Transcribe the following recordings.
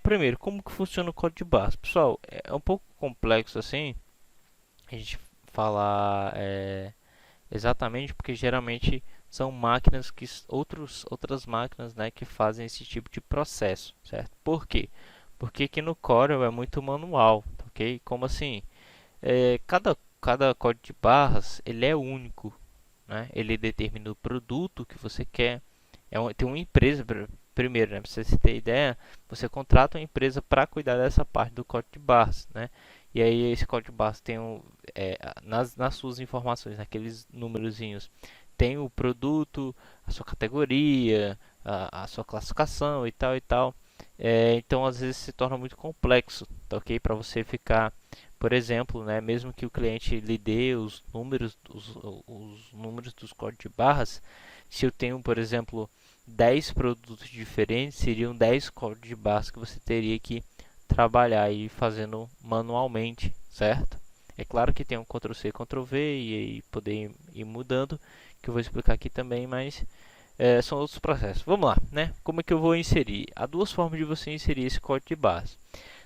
Primeiro, como que funciona o código de barras? Pessoal, é um pouco complexo assim a gente falar exatamente, porque geralmente são máquinas outras máquinas, né, que fazem esse tipo de processo, certo? Por quê? Porque aqui no Corel é muito manual, ok? Como assim? Cada código de barras ele é único, né? Ele determina o produto que você quer. Tem uma empresa primeiro, né? Para você ter ideia, você contrata uma empresa para cuidar dessa parte do código de barras, né? E aí esse código de barras tem nas suas informações, naqueles númerozinhos, tem o produto, a sua categoria, a sua classificação e tal e tal. Então às vezes se torna muito complexo, tá ok? Para você ficar, por exemplo, né, mesmo que o cliente lhe dê os números dos códigos de barras, se eu tenho, por exemplo, 10 produtos diferentes, seriam 10 códigos de barras que você teria que trabalhar aí fazendo manualmente, certo? É claro que tem um Ctrl C, Ctrl V e aí poder ir mudando, que eu vou explicar aqui também, mas são outros processos. Vamos lá, né? Como é que eu vou inserir? Há duas formas de você inserir esse código de barras.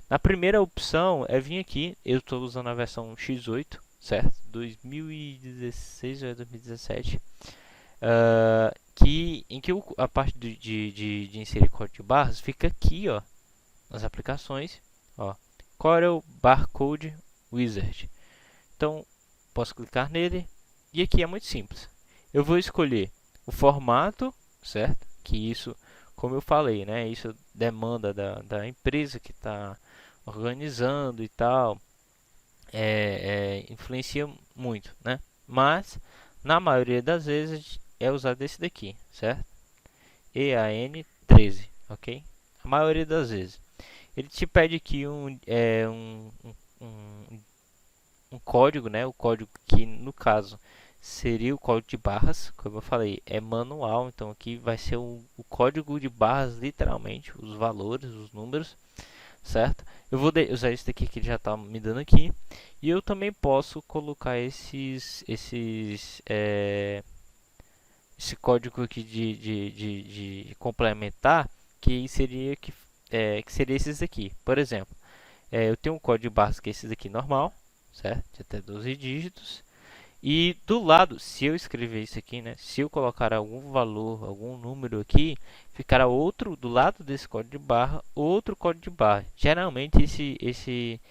Na primeira opção é vir aqui, eu estou usando a versão X8, certo? 2016 ou 2017, em que a parte de inserir código de barras fica aqui, ó, nas aplicações, ó, Corel Barcode Wizard. Então, posso clicar nele e aqui é muito simples. Eu vou escolher o formato, certo? Que isso, como eu falei, né? Isso demanda da empresa que está organizando e tal, influencia muito, né? Mas na maioria das vezes é usado esse daqui, certo? EAN13, ok? A maioria das vezes. Ele te pede aqui um, um código, né? O código que no caso seria o código de barras, como eu falei, é manual, então aqui vai ser o código de barras, literalmente, os valores, os números, certo? Eu vou usar esse daqui que ele já está me dando aqui, e eu também posso colocar esse código aqui de complementar, que seria esses aqui. Por exemplo, eu tenho um código de barras que é esse daqui normal, certo? De até 12 dígitos. E do lado, se eu escrever isso aqui, né? Se eu colocar algum valor, algum número aqui, ficará outro do lado desse código de barra, outro código de barra. Geralmente esse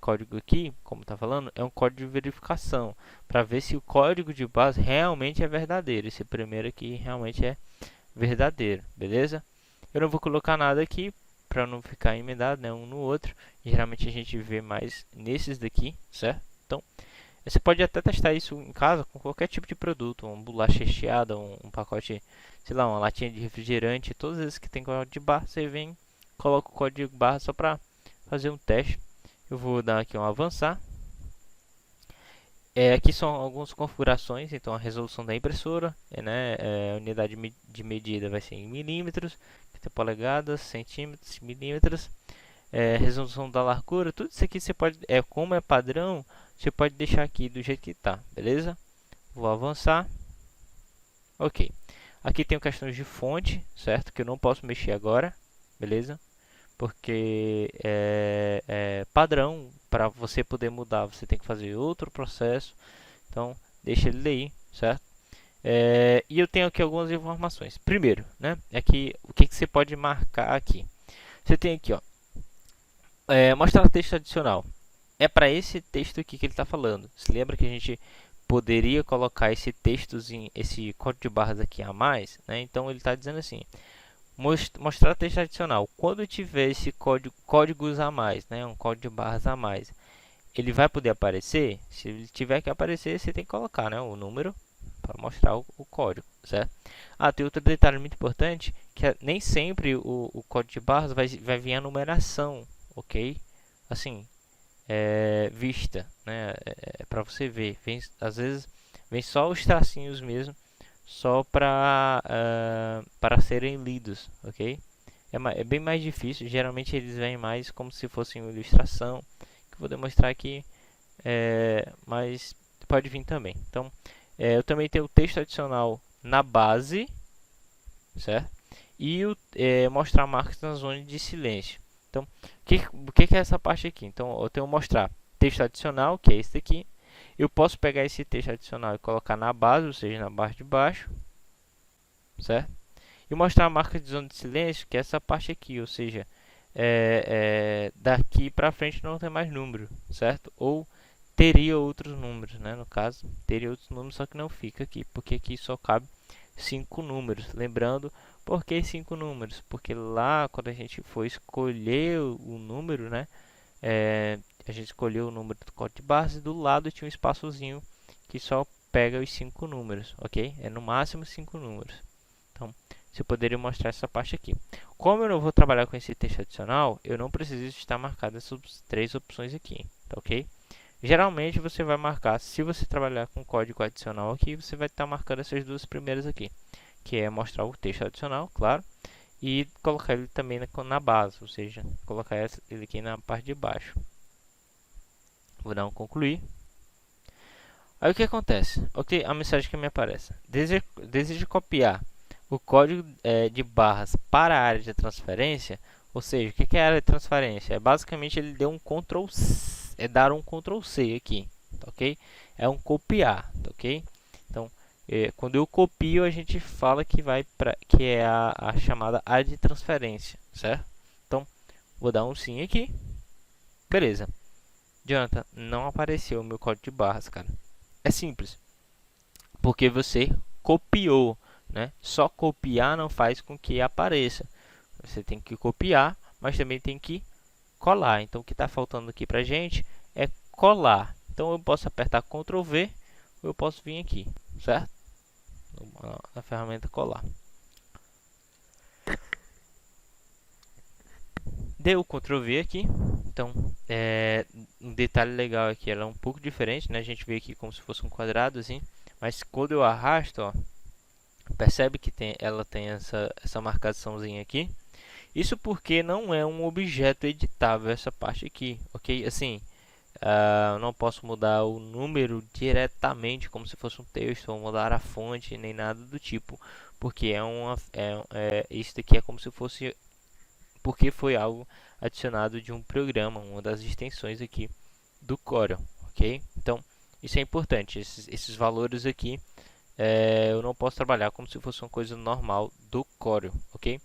código aqui, como está falando, é um código de verificação para ver se o código de base realmente é verdadeiro. Esse primeiro aqui realmente é verdadeiro, beleza? Eu não vou colocar nada aqui para não ficar emendado, né, um no outro. Geralmente a gente vê mais nesses daqui, certo? Então, você pode até testar isso em casa com qualquer tipo de produto, um bolacha recheada, um pacote, sei lá, uma latinha de refrigerante, todas as que tem código de barra, você vem, coloca o código de barra só para fazer um teste. Eu vou dar aqui um avançar. Aqui são algumas configurações, então a resolução da impressora, a unidade de medida vai ser em milímetros, polegadas, centímetros, milímetros, resolução da largura, tudo isso aqui você pode, como é padrão, você pode deixar aqui do jeito que está, beleza? Vou avançar, ok. Aqui tem questões de fonte, certo? Que eu não posso mexer agora, beleza? Porque é padrão, para você poder mudar, você tem que fazer outro processo. Então, deixa ele aí, certo? E eu tenho aqui algumas informações. Primeiro, né, o que você pode marcar aqui. Você tem aqui, ó, mostrar texto adicional. É para esse texto aqui que ele está falando. Se lembra que a gente poderia colocar esse textozinho, esse código de barras aqui a mais, né? Então ele está dizendo assim: mostrar texto adicional. Quando tiver esse códigos a mais, né, um código de barras a mais, ele vai poder aparecer. Se ele tiver que aparecer, você tem que colocar, né, o número para mostrar o código, certo? Tem outro detalhe muito importante, que nem sempre o código de barras vai vir a numeração, ok? Assim, vista, né? Para você ver. Às vezes vem só os tracinhos mesmo, só para serem lidos, ok? É bem mais difícil. Geralmente eles vêm mais como se fosse uma ilustração, que eu vou demonstrar aqui, mas pode vir também. Então, eu também tenho o texto adicional na base, certo? e mostrar marcas na zona de silêncio. Então, o que é essa parte aqui? Então, eu tenho que mostrar texto adicional, que é esse daqui. Eu posso pegar esse texto adicional e colocar na base, ou seja, na barra de baixo, certo? E mostrar a marca de zona de silêncio, que é essa parte aqui, ou seja, daqui para frente não tem mais número, certo? Ou teria outros números, né? No caso, teria outros números, só que não fica aqui, porque aqui só cabe 5 números. Lembrando, por que 5 números? Porque lá, quando a gente for escolher o número, né? A gente escolheu o número do código de barras e do lado tinha um espaçozinho que só pega os 5 números, ok? É no máximo 5 números. Então, você poderia mostrar essa parte aqui. Como eu não vou trabalhar com esse texto adicional, eu não preciso estar marcado essas 3 opções aqui, tá ok? Geralmente você vai marcar, se você trabalhar com código adicional aqui, você vai estar marcando essas duas primeiras aqui, que é mostrar o texto adicional, claro, e colocar ele também na base, ou seja, colocar ele aqui na parte de baixo. Vou dar um concluir. Aí o que acontece? Ok, a mensagem que me aparece. Deseja copiar o código de barras para a área de transferência. Ou seja, o que é a área de transferência? É basicamente ele deu um Ctrl C, dar um Ctrl C aqui, tá ok? É um copiar, tá ok? Então, quando eu copio, a gente fala que vai para que é a chamada área de transferência, certo? Então, vou dar um sim aqui. Beleza. Jonathan, não apareceu o meu código de barras, cara. É simples, porque você copiou, né? Só copiar não faz com que apareça. Você tem que copiar, mas também tem que colar. Então, o que está faltando aqui para gente é colar. Então, eu posso apertar Ctrl V ou eu posso vir aqui, certo? Na ferramenta colar. Deu o Ctrl V aqui. Então, um detalhe legal aqui, ela é um pouco diferente, né? A gente vê aqui como se fosse um quadrado, assim. Mas quando eu arrasto, ó, percebe que ela tem essa marcaçãozinha aqui. Isso porque não é um objeto editável essa parte aqui, ok? Assim, eu não posso mudar o número diretamente como se fosse um texto, ou mudar a fonte, nem nada do tipo. Porque isso daqui é como se fosse... Porque foi algo adicionado de um programa, uma das extensões aqui do Corel, ok? Então, isso é importante, esses valores aqui eu não posso trabalhar como se fosse uma coisa normal do Corel, ok?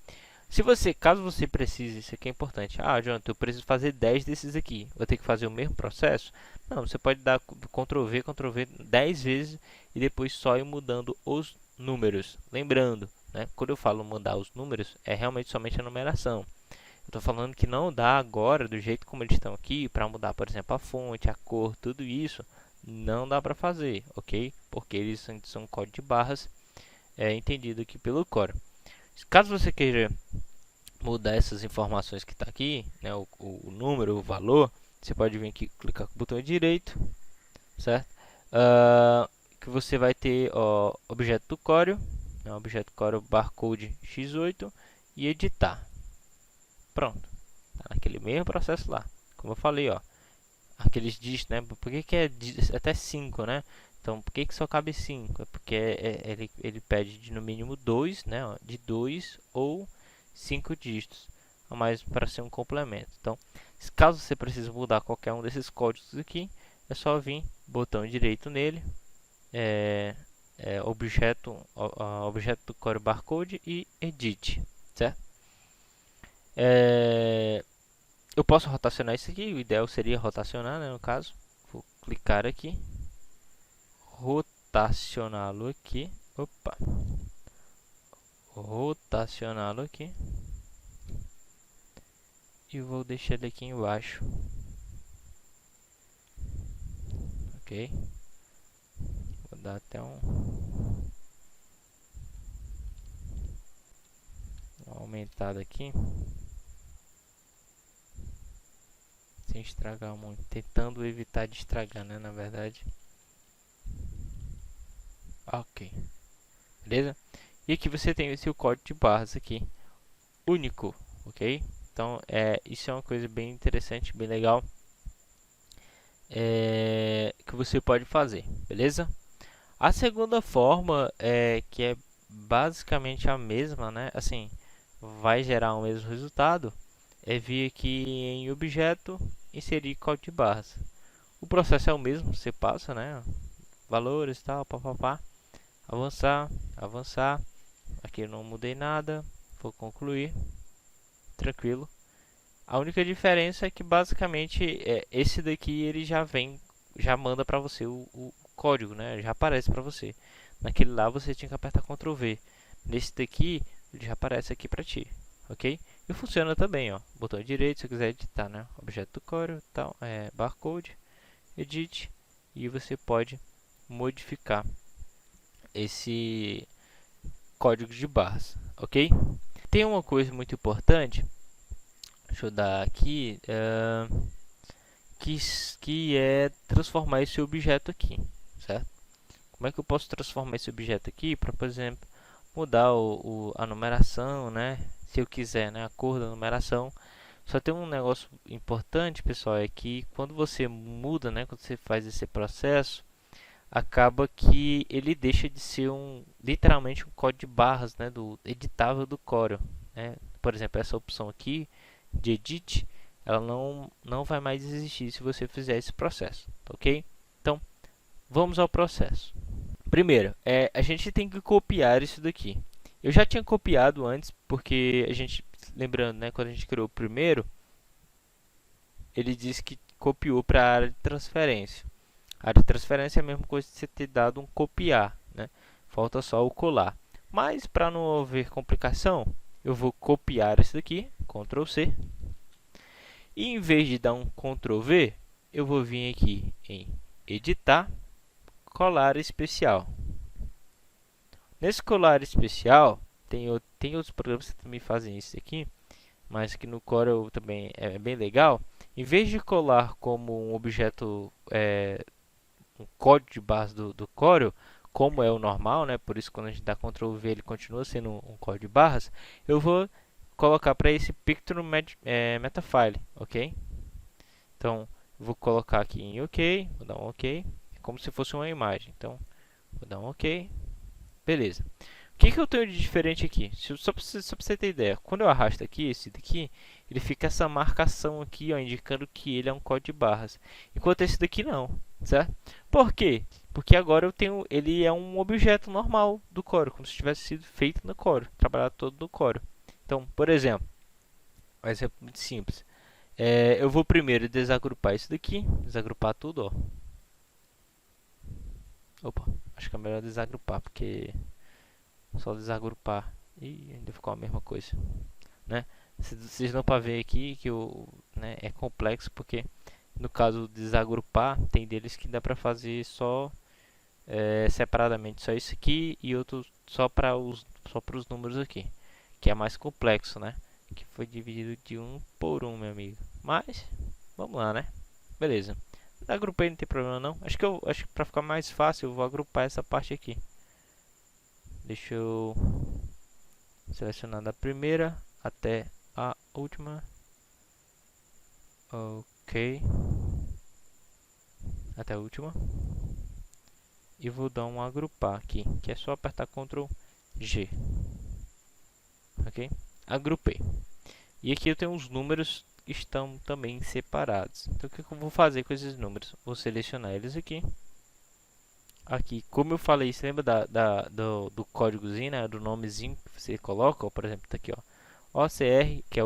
Caso você precise, isso aqui é importante. Ah, Jonathan, eu preciso fazer 10 desses aqui. Vou ter que fazer o mesmo processo? Não, você pode dar Ctrl V 10 vezes e depois só ir mudando os números. Lembrando, né, quando eu falo mudar os números, é realmente somente a numeração. Eu estou falando que não dá agora, do jeito como eles estão aqui, para mudar, por exemplo, a fonte, a cor, tudo isso, não dá para fazer, ok? Porque eles são código de barras entendido aqui pelo Corel. Caso você queira mudar essas informações que está aqui, né, o número, o valor, você pode vir aqui, clicar com o botão direito, certo? Que você vai ter objeto do Corel, né, objeto Corel barcode x8 e editar. Pronto, tá naquele mesmo processo lá. Como eu falei, ó, aqueles dígitos, né? Por que é até 5, né? Então, por que só cabe 5? É porque ele pede de no mínimo 2, né? De 2 ou 5 dígitos, a mais para ser um complemento. Então, caso você precise mudar qualquer um desses códigos aqui, é só vir, botão direito nele, objeto do Corel barcode e edit, certo? Eu posso rotacionar isso aqui, o ideal seria rotacionar, né, no caso. Vou clicar aqui, rotacioná-lo aqui, rotacioná-lo aqui, e vou deixar ele aqui embaixo, ok? Vou dar até uma aumentada aqui, sem estragar muito, tentando evitar de estragar, né, na verdade. Ok, beleza? E aqui você tem esse código de barras aqui, único, ok? Então, isso é uma coisa bem interessante, bem legal, que você pode fazer, beleza? A segunda forma, que é basicamente a mesma, né? Assim, vai gerar o mesmo resultado, é vir aqui em objeto, inserir código de barras. O processo é o mesmo, você passa, né, valores, tal, papapá, avançar, avançar. Aqui eu não mudei nada, vou concluir, tranquilo. A única diferença é que basicamente esse daqui ele já vem, já manda para você o código, né? Já aparece para você. Naquele lá você tinha que apertar Ctrl V. Nesse daqui ele já aparece aqui para ti, ok? E funciona também, ó. Botão direito se eu quiser editar, né? Objeto do Corel, tal, barcode, edit, e você pode modificar esse código de barras, ok? Tem uma coisa muito importante. Deixa eu dar aqui, que é transformar esse objeto aqui, certo? Como é que eu posso transformar esse objeto aqui para, por exemplo, mudar a numeração, né? Se eu quiser, né? A cor da numeração. Só tem um negócio importante, pessoal, é que quando você muda, né? Quando você faz esse processo, acaba que ele deixa de ser literalmente um código de barras, né? Do editável do Corel, né? Por exemplo, essa opção aqui de edit, ela não vai mais existir se você fizer esse processo, ok? Então, vamos ao processo. Primeiro, a gente tem que copiar isso daqui. Eu já tinha copiado antes, porque a gente, lembrando, né, quando a gente criou o primeiro, ele disse que copiou para a área de transferência. A área de transferência é a mesma coisa de você ter dado um copiar, né? Falta só o colar. Mas, para não haver complicação, eu vou copiar isso daqui, Ctrl C. E em vez de dar um Ctrl V, eu vou vir aqui em editar, colar especial. Nesse colar especial, tem outros programas que também fazem isso aqui, mas que no Corel também é bem legal. Em vez de colar como um objeto, um código de base do Corel, como é o normal, né? Por isso quando a gente dá Ctrl V ele continua sendo um código de barras, eu vou colocar para esse Picture Metafile, ok? Então, vou colocar aqui em OK, vou dar um OK, é como se fosse uma imagem. Então, vou dar um OK, beleza. O que eu tenho de diferente aqui? Só para você ter ideia, quando eu arrasto aqui, esse daqui, ele fica essa marcação aqui, ó, indicando que ele é um código de barras. Enquanto esse daqui não, certo? Por quê? Porque agora ele é um objeto normal do Corel, como se tivesse sido feito no Corel, trabalhado todo no Corel. Então, por exemplo, um exemplo muito simples. Eu vou primeiro desagrupar isso daqui, desagrupar tudo, ó. Opa, acho que é melhor desagrupar, porque só desagrupar e ainda ficou a mesma coisa, né? Vocês dão para ver aqui que né, é complexo, porque no caso de desagrupar, tem deles que dá para fazer só separadamente, só isso aqui e outro só para os números aqui, que é mais complexo, né? Que foi dividido de um por um, meu amigo. Mas vamos lá, né? Beleza. Agrupei, não tem problema não. Acho que para ficar mais fácil eu vou agrupar essa parte aqui. Deixa eu selecionar da primeira até a última. Ok. Até a última. E vou dar um agrupar aqui, que é só apertar Ctrl G. Ok? Agrupei. E aqui eu tenho os números que estão também separados. Então o que eu vou fazer com esses números? Vou selecionar eles aqui. Aqui, como eu falei, você lembra do códigozinho, né? Do nomezinho que você coloca, ó, por exemplo, tá aqui, ó. OCR, que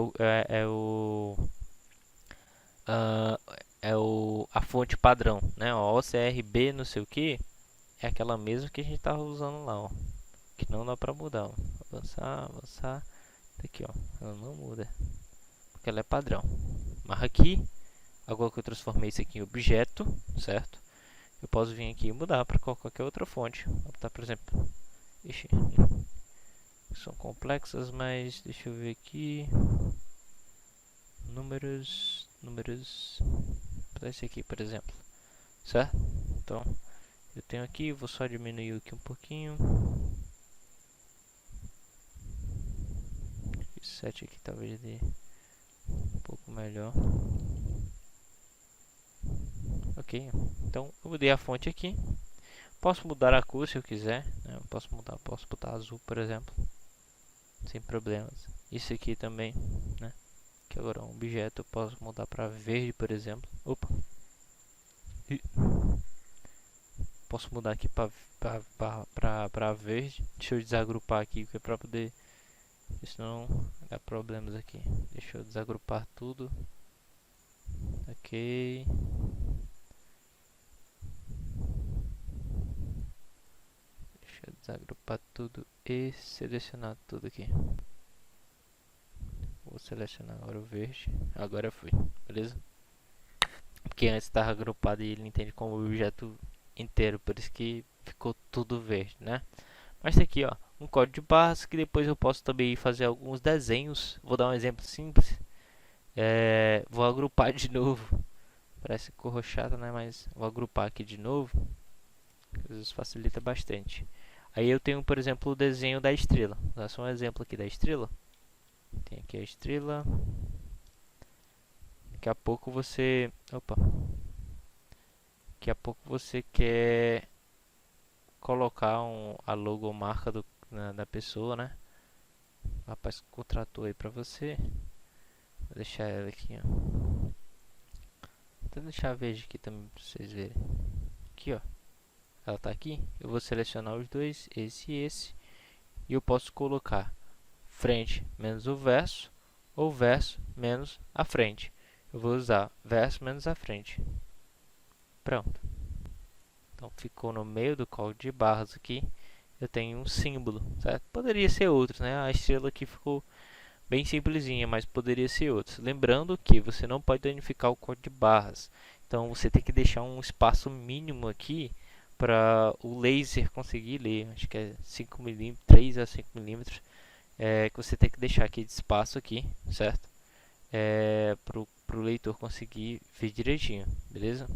a fonte padrão, né? Ó, OCRB não sei o que, é aquela mesma que a gente estava usando lá, ó. Que não dá para mudar, ó. Avançar, avançar. Tá aqui, ó. Ela não muda, porque ela é padrão. Mas aqui, agora que eu transformei isso aqui em objeto, certo? Eu posso vir aqui e mudar para qualquer outra fonte. Tá, por exemplo, ixi, são complexas, mas deixa eu ver aqui. Números, esse aqui, por exemplo, certo? Então, eu tenho aqui, vou só diminuir aqui um pouquinho. 7 aqui talvez dê um pouco melhor. Ok, então eu mudei a fonte aqui. Posso mudar a cor se eu quiser, né? Posso botar azul, por exemplo. sem problemas. Isso aqui também, né? Que agora é um objeto, eu posso mudar para verde, por exemplo. Opa! Posso mudar aqui para verde. Deixa eu desagrupar aqui, que é para poder, senão dá problemas aqui. Deixa eu desagrupar tudo. Ok. Deixa eu desagrupar tudo e selecionar tudo aqui. Vou selecionar agora o verde. Agora foi, beleza? Porque antes estava agrupado e ele entende como objeto inteiro, por isso que ficou tudo verde, né? Mas tá aqui, ó, um código de barras que depois eu posso também fazer alguns desenhos. Vou dar um exemplo simples. Vou agrupar de novo. Parece cor chata, né? Mas vou agrupar aqui de novo. Às vezes facilita bastante. Aí eu tenho, por exemplo, o desenho da estrela. Vou dar só um exemplo aqui da estrela. Tem aqui a estrela. Daqui a pouco você... Opa! Daqui a pouco você quer colocar a logomarca da pessoa, né? O rapaz contratou aí pra você. Vou deixar ela aqui, ó. Vou deixar verde aqui também pra vocês verem. Aqui, ó. Ela tá aqui. Eu vou selecionar os dois, esse e esse. E eu posso colocar frente menos o verso ou verso menos a frente. Eu vou usar verso menos a frente. Pronto. Então ficou no meio do código de barras aqui. Eu tenho um símbolo, certo? Poderia ser outro, né? A estrela aqui ficou bem simplesinha, mas poderia ser outro. Lembrando que você não pode danificar o código de barras. Então você tem que deixar um espaço mínimo aqui para o laser conseguir ler. Acho que é 5 mm, 3 a 5 mm. Que você tem que deixar aqui de espaço aqui, certo? Para o leitor conseguir ver direitinho, beleza?